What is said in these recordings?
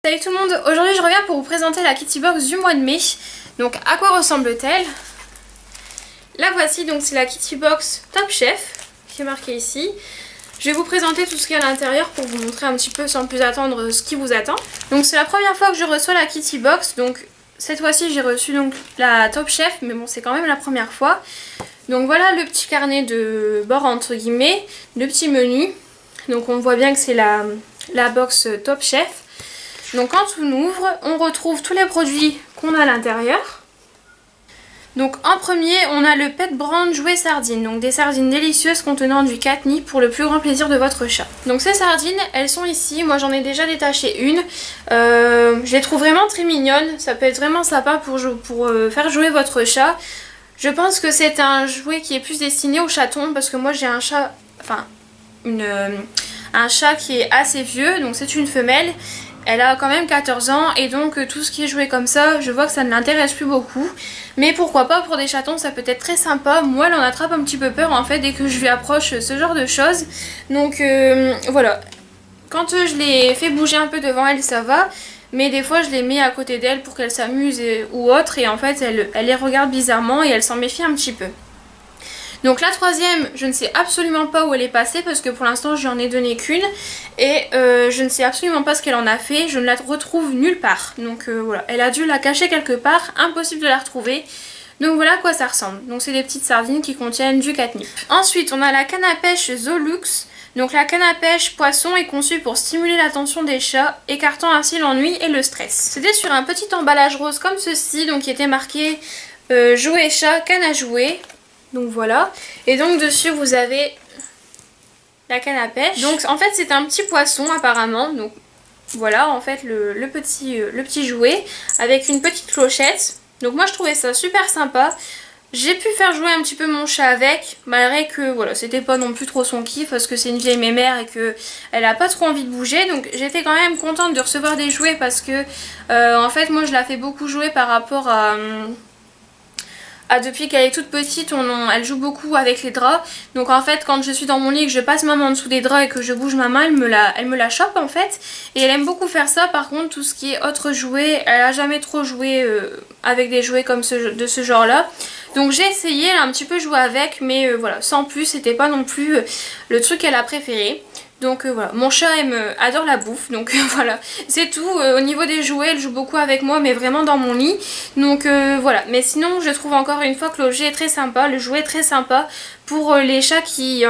Salut tout le monde, aujourd'hui je reviens pour vous présenter la Kitty Box du mois de mai. Donc à quoi ressemble-t-elle? La voici, donc c'est la Kitty Box Top Chef qui est marquée ici. Je vais vous présenter tout ce qu'il y a à l'intérieur pour vous montrer un petit peu sans plus attendre ce qui vous attend. Donc c'est la première fois que je reçois la Kitty Box, donc cette fois-ci j'ai reçu donc la Top Chef, mais bon c'est quand même la première fois. Donc voilà le petit carnet de bord entre guillemets, le petit menu. Donc on voit bien que c'est la box Top Chef. Donc quand on ouvre, on retrouve tous les produits qu'on a à l'intérieur. Donc en premier, on a le Pet Brand Jouet Sardines. Donc des sardines délicieuses contenant du catnip pour le plus grand plaisir de votre chat. Donc ces sardines, elles sont ici. Moi j'en ai déjà détaché une. Je les trouve vraiment très mignonnes. Ça peut être vraiment sympa pour faire jouer votre chat. Je pense que c'est un jouet qui est plus destiné aux chatons. Parce que moi j'ai un chat... Enfin, un chat qui est assez vieux. Donc c'est une femelle. Elle a quand même 14 ans et donc tout ce qui est joué comme ça, je vois que ça ne l'intéresse plus beaucoup. Mais pourquoi pas, pour des chatons ça peut être très sympa. Moi elle en attrape un petit peu peur en fait dès que je lui approche ce genre de choses. Donc voilà, quand je les fais bouger un peu devant elle ça va. Mais des fois je les mets à côté d'elle pour qu'elle s'amuse ou autre. Et en fait elle les regarde bizarrement et elle s'en méfie un petit peu. Donc la troisième, je ne sais absolument pas où elle est passée parce que pour l'instant je n'en ai donné qu'une. Et je ne sais absolument pas ce qu'elle en a fait, je ne la retrouve nulle part. Donc voilà, elle a dû la cacher quelque part, impossible de la retrouver. Donc voilà à quoi ça ressemble. Donc c'est des petites sardines qui contiennent du catnip. Ensuite on a la canne à pêche Zolux. Donc la canne à pêche poisson est conçue pour stimuler l'attention des chats, écartant ainsi l'ennui et le stress. C'était sur un petit emballage rose comme ceci, donc qui était marqué jouet chat, canne à jouer. Donc voilà, et donc dessus vous avez la canne à pêche. Donc en fait c'est un petit poisson apparemment. Donc voilà en fait le petit jouet avec une petite clochette. Donc moi je trouvais ça super sympa. J'ai pu faire jouer un petit peu mon chat avec, malgré que voilà c'était pas non plus trop son kiff parce que c'est une vieille mémère et que elle a pas trop envie de bouger. Donc j'étais quand même contente de recevoir des jouets parce que en fait moi je la fais beaucoup jouer par rapport à... depuis qu'elle est toute petite, elle joue beaucoup avec les draps. Donc en fait quand je suis dans mon lit et que je passe ma main en dessous des draps et que je bouge ma main, elle me la chope en fait. Et elle aime beaucoup faire ça. Par contre tout ce qui est autre jouet, elle a jamais trop joué avec des jouets comme de ce genre là. Donc j'ai essayé, elle a un petit peu joué avec, mais voilà, sans plus, c'était pas non plus le truc qu'elle a préféré. Donc voilà, mon chat adore la bouffe, donc voilà, c'est tout. Au niveau des jouets, elle joue beaucoup avec moi, mais vraiment dans mon lit. Donc voilà, mais sinon je trouve encore une fois que l'objet est très sympa, le jouet est très sympa. Pour les chats qui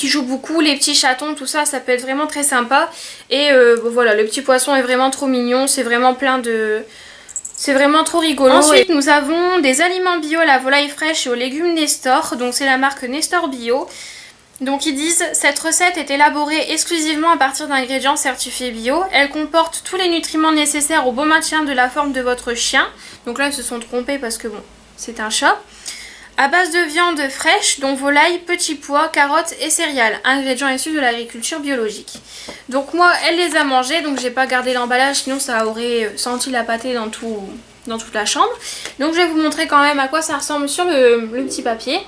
jouent beaucoup, les petits chatons, tout ça, ça peut être vraiment très sympa. Et voilà, le petit poisson est vraiment trop mignon, c'est vraiment plein de... C'est vraiment trop rigolo. Ensuite nous avons des aliments bio à la volaille fraîche et aux légumes Nestor, donc c'est la marque Nestor Bio. Donc ils disent cette recette est élaborée exclusivement à partir d'ingrédients certifiés bio. Elle comporte tous les nutriments nécessaires au bon maintien de la forme de votre chien. Donc là ils se sont trompés parce que bon, c'est un chat. À base de viande fraîche, dont volaille, petits pois, carottes et céréales, ingrédients issus de l'agriculture biologique. Donc moi, elle les a mangés, donc j'ai pas gardé l'emballage, sinon ça aurait senti la pâtée dans toute la chambre. Donc je vais vous montrer quand même à quoi ça ressemble sur le petit papier.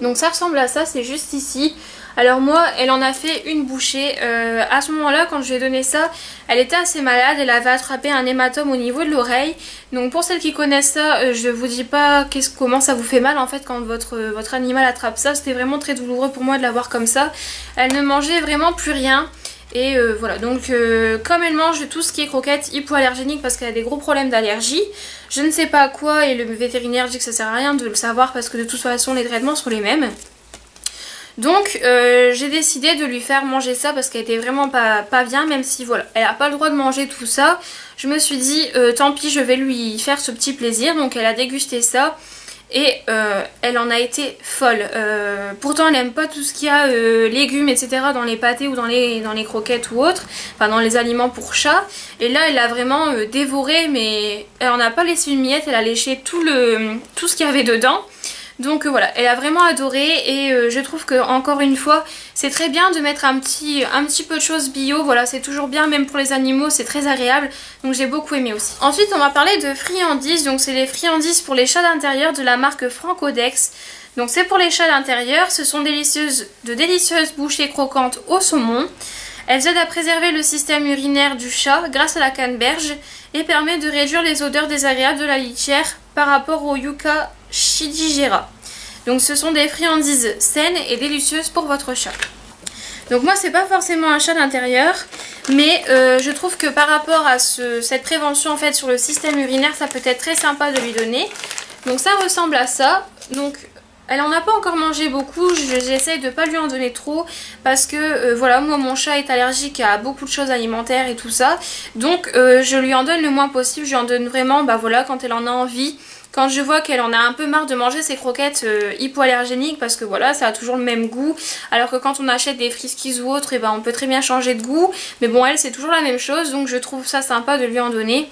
Donc ça ressemble à ça, c'est juste ici. Alors moi, elle en a fait une bouchée. À ce moment-là, quand je lui ai donné ça, elle était assez malade. Elle avait attrapé un hématome au niveau de l'oreille. Donc pour celles qui connaissent ça, je vous dis pas comment ça vous fait mal en fait quand votre animal attrape ça. C'était vraiment très douloureux pour moi de la voir comme ça. Elle ne mangeait vraiment plus rien. Et voilà, donc comme elle mange tout ce qui est croquettes hypoallergéniques parce qu'elle a des gros problèmes d'allergie, je ne sais pas à quoi, et le vétérinaire dit que ça sert à rien de le savoir parce que de toute façon les traitements sont les mêmes. Donc j'ai décidé de lui faire manger ça parce qu'elle était vraiment pas bien, même si voilà, elle n'a pas le droit de manger tout ça. Je me suis dit tant pis, je vais lui faire ce petit plaisir. Donc elle a dégusté ça et elle en a été folle. Pourtant elle n'aime pas tout ce qu'il y a légumes etc. dans les pâtés ou dans les croquettes ou autres, enfin dans les aliments pour chat. Et là elle a vraiment dévoré, mais elle en a pas laissé une miette, elle a léché tout ce qu'il y avait dedans. Donc voilà, elle a vraiment adoré et je trouve que encore une fois c'est très bien de mettre un petit peu de choses bio. Voilà, c'est toujours bien, même pour les animaux, c'est très agréable. Donc j'ai beaucoup aimé aussi. Ensuite on va parler de friandises. Donc c'est les friandises pour les chats d'intérieur de la marque Francodex. Donc c'est pour les chats d'intérieur, ce sont de délicieuses bouchées croquantes au saumon. Elles aident à préserver le système urinaire du chat grâce à la canneberge et permet de réduire les odeurs désagréables de la litière par rapport au Yucca Shidigera. Donc ce sont des friandises saines et délicieuses pour votre chat. Donc moi c'est pas forcément un chat d'intérieur, mais je trouve que par rapport à cette prévention en fait sur le système urinaire, ça peut être très sympa de lui donner. Donc ça ressemble à ça. Donc elle en a pas encore mangé beaucoup, j'essaye de pas lui en donner trop parce que voilà, moi mon chat est allergique à beaucoup de choses alimentaires et tout ça. Donc je lui en donne le moins possible, je lui en donne vraiment voilà, quand elle en a envie. Quand je vois qu'elle en a un peu marre de manger ses croquettes hypoallergéniques parce que voilà, ça a toujours le même goût. Alors que quand on achète des Friskies ou autres, on peut très bien changer de goût. Mais bon, elle c'est toujours la même chose, donc je trouve ça sympa de lui en donner.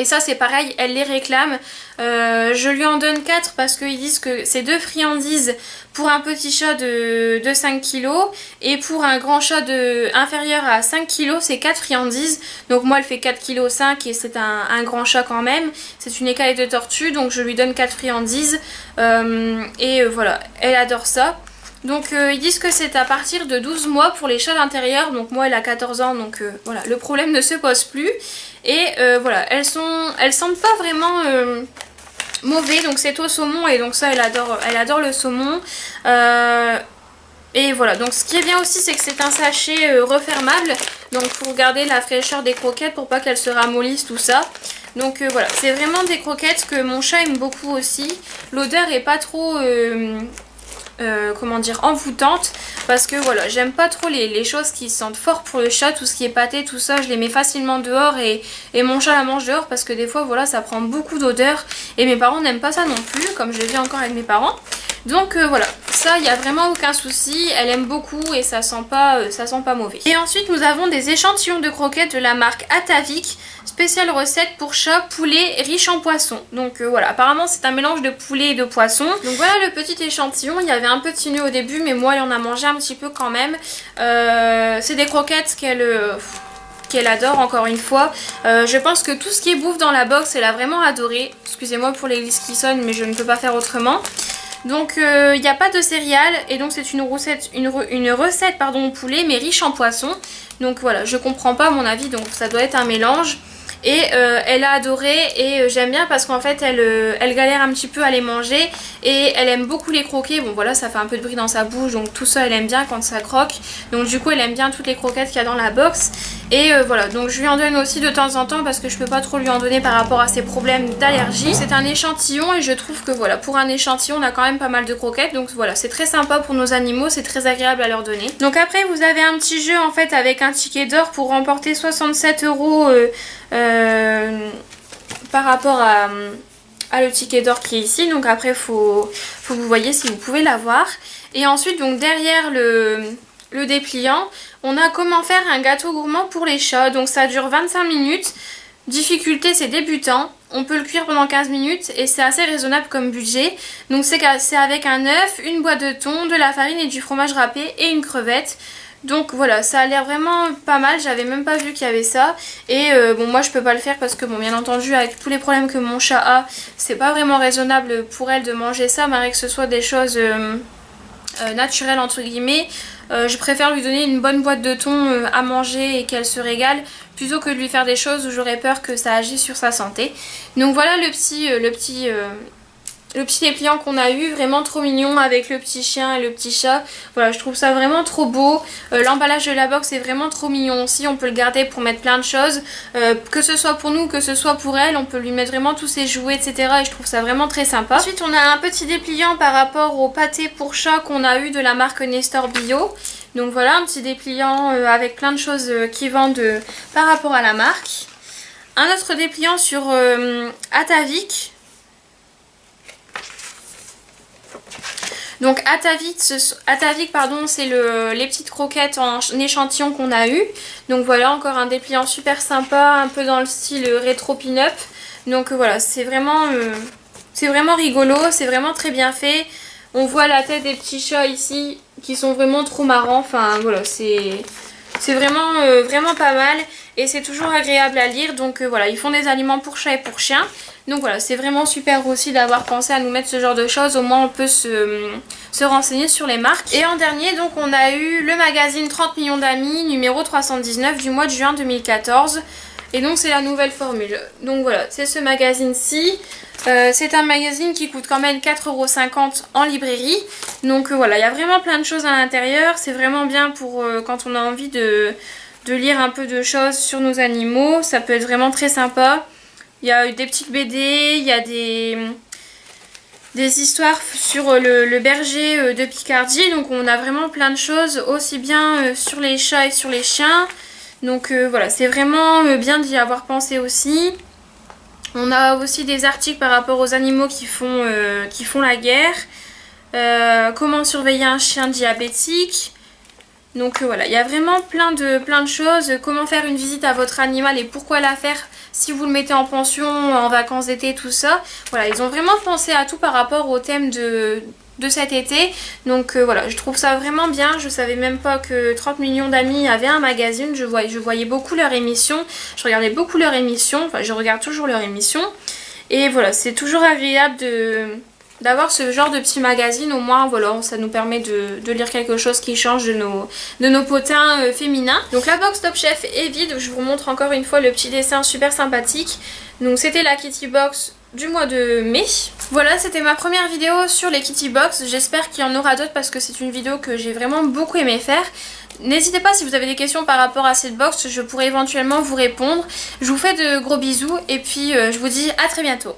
Et ça c'est pareil, elle les réclame. Je lui en donne 4 parce qu'ils disent que c'est 2 friandises pour un petit chat de 5 kg. Et pour un grand chat inférieur à 5 kg, c'est 4 friandises. Donc moi elle fait 4,5 kg et c'est un grand chat quand même. C'est une écaille de tortue, donc je lui donne 4 friandises. Voilà, elle adore ça. Donc ils disent que c'est à partir de 12 mois pour les chats d'intérieur. Donc moi elle a 14 ans, donc voilà, le problème ne se pose plus. Et voilà, elles sentent pas vraiment mauvais, donc c'est au saumon et donc ça elle adore le saumon. Et voilà, donc ce qui est bien aussi c'est que c'est un sachet refermable, donc pour garder la fraîcheur des croquettes pour pas qu'elles se ramollissent, tout ça. Donc voilà, c'est vraiment des croquettes que mon chat aime beaucoup aussi. L'odeur est pas trop envoûtante parce que voilà, j'aime pas trop les choses qui sentent fort pour le chat, tout ce qui est pâté, tout ça, je les mets facilement dehors et mon chat la mange dehors parce que des fois voilà, ça prend beaucoup d'odeur et mes parents n'aiment pas ça non plus, comme je le vis encore avec mes parents. Donc voilà, ça il n'y a vraiment aucun souci, elle aime beaucoup et ça sent pas mauvais. Et ensuite nous avons des échantillons de croquettes de la marque Atavik, spéciale recette pour chat poulet riche en poisson. Donc voilà, apparemment c'est un mélange de poulet et de poisson. Donc voilà le petit échantillon, il y avait un petit nœud au début mais moi elle en a mangé un petit peu quand même. C'est des croquettes qu'elle adore encore une fois. Je pense que tout ce qui est bouffe dans la box elle a vraiment adoré. Excusez-moi pour l'église qui sonne mais je ne peux pas faire autrement. Donc il n'y a pas de céréales et donc c'est une recette au poulet mais riche en poisson. Donc voilà, je comprends pas à mon avis, donc ça doit être un mélange. Et elle a adoré et j'aime bien parce qu'en fait elle galère un petit peu à les manger et elle aime beaucoup les croquer. Bon voilà, ça fait un peu de bruit dans sa bouche, donc tout ça elle aime bien quand ça croque. Donc du coup elle aime bien toutes les croquettes qu'il y a dans la box. Et voilà, donc je lui en donne aussi de temps en temps parce que je peux pas trop lui en donner par rapport à ses problèmes d'allergie. C'est un échantillon et je trouve que voilà, pour un échantillon on a quand même pas mal de croquettes. Donc voilà, c'est très sympa pour nos animaux, c'est très agréable à leur donner. Donc après vous avez un petit jeu en fait avec un ticket d'or pour remporter 67 € par rapport à le ticket d'or qui est ici. Donc après faut vous voyez si vous pouvez l'avoir. Et ensuite donc derrière le dépliant on a comment faire un gâteau gourmand pour les chats. Donc ça dure 25 minutes. Difficulté c'est débutant. On peut le cuire pendant 15 minutes et c'est assez raisonnable comme budget. Donc c'est avec un œuf, une boîte de thon, de la farine et du fromage râpé et une crevette. Donc voilà, ça a l'air vraiment pas mal, j'avais même pas vu qu'il y avait ça. Et bon moi je peux pas le faire parce que bon bien entendu avec tous les problèmes que mon chat a, c'est pas vraiment raisonnable pour elle de manger ça, malgré que ce soit des choses naturelles entre guillemets. Je préfère lui donner une bonne boîte de thon à manger et qu'elle se régale plutôt que de lui faire des choses où j'aurais peur que ça agisse sur sa santé. Donc voilà le petit dépliant qu'on a eu, vraiment trop mignon avec le petit chien et le petit chat. Voilà, je trouve ça vraiment trop beau. L'emballage de la box est vraiment trop mignon aussi. On peut le garder pour mettre plein de choses. Que ce soit pour nous, que ce soit pour elle. On peut lui mettre vraiment tous ses jouets, etc. Et je trouve ça vraiment très sympa. Ensuite, on a un petit dépliant par rapport au pâté pour chat qu'on a eu de la marque Nestor Bio. Donc voilà, un petit dépliant avec plein de choses qui vendent par rapport à la marque. Un autre dépliant sur Atavik. Donc Atavik pardon, c'est les petites croquettes en échantillon qu'on a eu. Donc voilà, encore un dépliant super sympa, un peu dans le style rétro pin-up. Donc voilà, c'est vraiment rigolo, c'est vraiment très bien fait. On voit la tête des petits chats ici qui sont vraiment trop marrants. Enfin voilà, c'est vraiment pas mal. et c'est toujours agréable à lire. Donc voilà, ils font des aliments pour chats et pour chiens. Donc voilà, c'est vraiment super aussi d'avoir pensé à nous mettre ce genre de choses. Au moins on peut se renseigner sur les marques. Et en dernier, donc on a eu le magazine 30 millions d'amis numéro 319 du mois de juin 2014. Et donc c'est la nouvelle formule. Donc voilà, c'est ce magazine-ci. C'est un magazine qui coûte quand même 4,50 € en librairie. Donc voilà, il y a vraiment plein de choses à l'intérieur. C'est vraiment bien pour quand on a envie de lire un peu de choses sur nos animaux. Ça peut être vraiment très sympa. Il y a des petites BD, il y a des histoires sur le berger de Picardie. Donc on a vraiment plein de choses, aussi bien sur les chats et sur les chiens. Donc voilà, c'est vraiment bien d'y avoir pensé aussi. On a aussi des articles par rapport aux animaux qui font la guerre. Comment surveiller un chien diabétique. Donc voilà, il y a vraiment plein de choses. Comment faire une visite à votre animal et pourquoi la faire si vous le mettez en pension, en vacances d'été, tout ça. Voilà, ils ont vraiment pensé à tout par rapport au thème de cet été. Donc voilà, je trouve ça vraiment bien. Je savais même pas que 30 millions d'amis avaient un magazine. Je voyais beaucoup leur émission. Je regardais beaucoup leur émission. Enfin, je regarde toujours leur émission. Et voilà, c'est toujours agréable d'avoir ce genre de petit magazine. Au moins voilà, ça nous permet de lire quelque chose qui change de nos potins féminins. Donc la box Top Chef est vide. Je vous montre encore une fois le petit dessin super sympathique. Donc c'était la Kitty Box du mois de mai. Voilà, c'était ma première vidéo sur les Kitty Box. J'espère qu'il y en aura d'autres parce que c'est une vidéo que j'ai vraiment beaucoup aimé faire. N'hésitez pas si vous avez des questions par rapport à cette box, je pourrais éventuellement vous répondre. Je vous fais de gros bisous et puis je vous dis à très bientôt.